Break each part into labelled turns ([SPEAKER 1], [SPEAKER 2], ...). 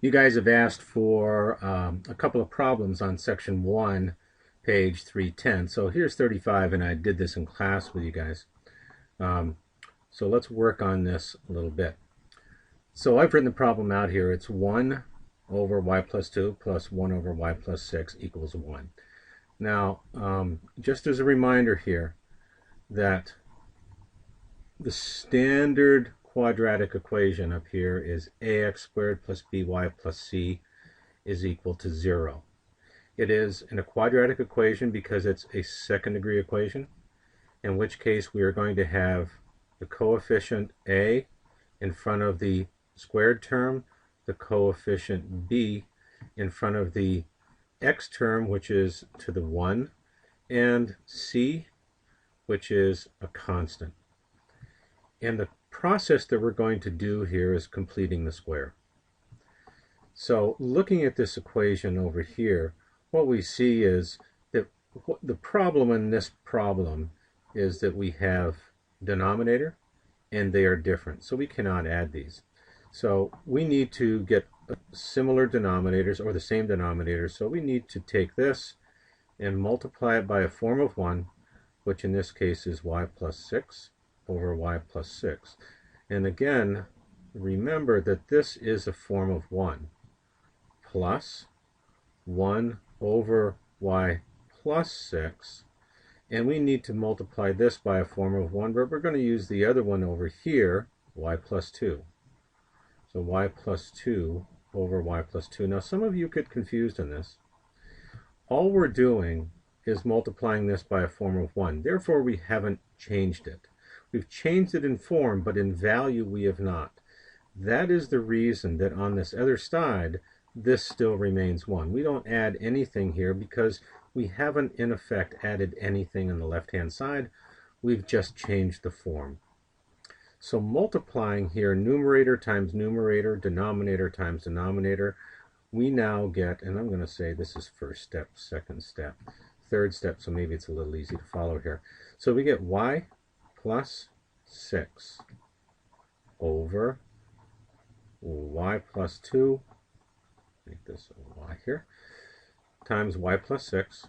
[SPEAKER 1] You guys have asked for a couple of problems on section 1, page 310. So here's 35, and I did this in class with you guys. So let's work on this a little bit. So I've written the problem out here. It's 1 over y plus 2 plus 1 over y plus 6 equals 1. Now, just as a reminder here, that the standard quadratic equation up here is ax squared plus by plus c is equal to 0. It is in a quadratic equation because it's a second degree equation, in which case we are going to have the coefficient a in front of the squared term, the coefficient b in front of the x term, which is to the 1, and c, which is a constant. And the process that we're going to do here is completing the square. So looking at this equation over here, what we see is that the problem in this problem is that we have denominator and they are different. So we cannot add these. So we need to get similar denominators or the same denominators. So we need to take this and multiply it by a form of 1, which in this case is y plus 6 over y plus 6. And again, remember that this is a form of 1 plus 1 over y plus 6. And we need to multiply this by a form of 1, but we're going to use the other one over here, y plus 2. So y plus 2 over y plus 2. Now some of you get confused in this. All we're doing is multiplying this by a form of 1. Therefore, we haven't changed it. We've changed it in form, but in value we have not. That is the reason that on this other side, this still remains 1. We don't add anything here because we haven't, in effect, added anything on the left-hand side. We've just changed the form. So multiplying here, numerator times numerator, denominator times denominator, we now get, and I'm going to say this is first step, second step, third step, so maybe it's a little easy to follow here. So we get y plus 6 over y plus 2, make this a y here, times y plus 6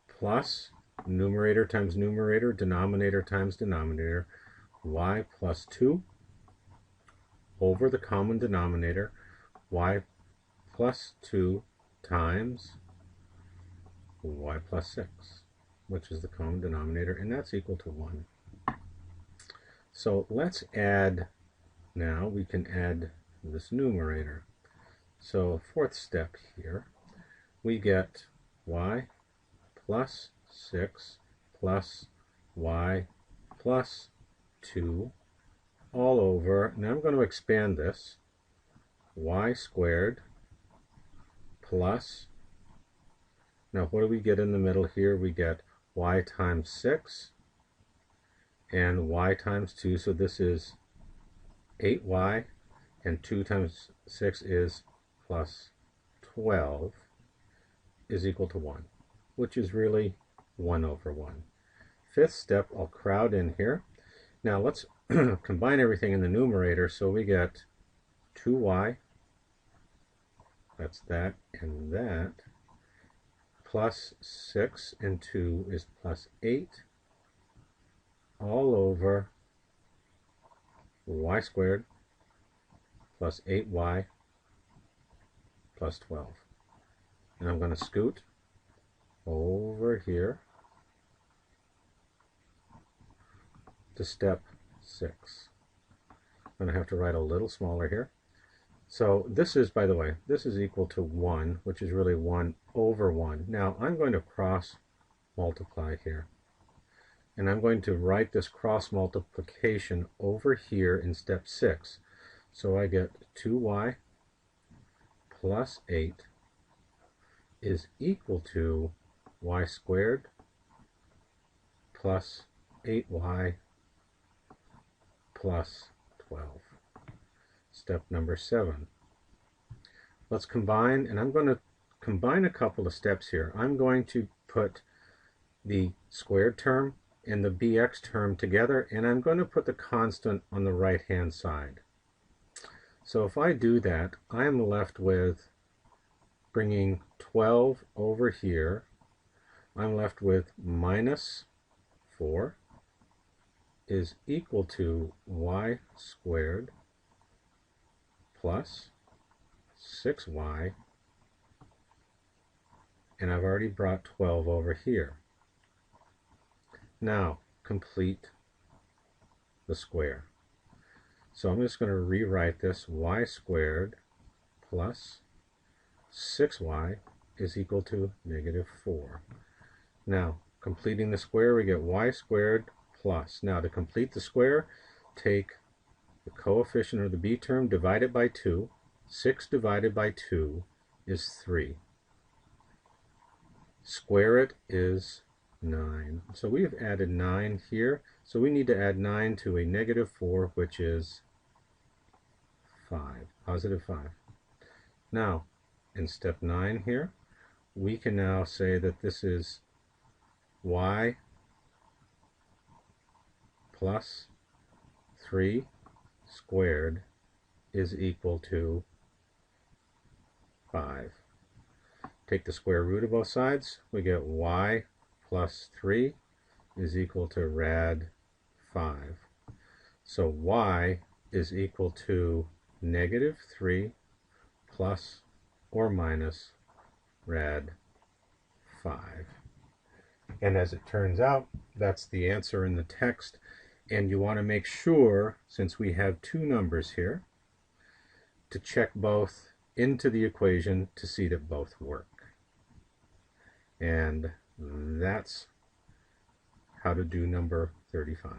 [SPEAKER 1] plus numerator times numerator, denominator times denominator, y plus 2 over the common denominator, y plus 2 times y plus 6, which is the common denominator, and that's equal to 1. So let's add, now we can add this numerator. So fourth step here, we get y plus 6 plus y plus 2 all over, now I'm going to expand this, y squared plus, now what do we get in the middle here? We get y times 6 and y times 2, so this is 8y, and 2 times 6 is plus 12, is equal to 1, which is really 1 over 1. Fifth step, I'll crowd in here. Now let's combine everything in the numerator, so we get 2y, that's that and that, plus 6 and 2 is plus 8, all over y squared plus 8y plus 12. And I'm going to scoot over here to step 6. I'm going to have to write a little smaller here. So this is, by the way, this is equal to 1, which is really 1 over 1. Now I'm going to cross multiply here. And I'm going to write this cross multiplication over here in step 6. So I get 2y plus 8 is equal to y squared plus 8y plus 12. Step number 7. Let's combine, and I'm going to combine a couple of steps here. I'm going to put the squared term and the bx term together, and I'm going to put the constant on the right hand side. So if I do that, I am left with bringing 12 over here. I'm left with minus 4 is equal to y squared plus 6y, and I've already brought 12 over here. Now complete the square. So I'm just going to rewrite this. Y squared plus 6y is equal to negative 4. Now, completing the square, we get y squared plus. Now, to complete the square, take the coefficient or the b term, divide it by 2. 6 divided by 2 is 3. Square it is 9. So we've added 9 here. So we need to add 9 to a negative 4, which is 5, positive 5. Now, in step 9 here, we can now say that this is y plus 3 squared is equal to 5. Take the square root of both sides, we get y plus 3 is equal to rad 5. So y is equal to negative 3 plus or minus rad 5. And as it turns out, that's the answer in the text. And you want to make sure, since we have two numbers here, to check both into the equation to see that both work. And that's how to do number 35.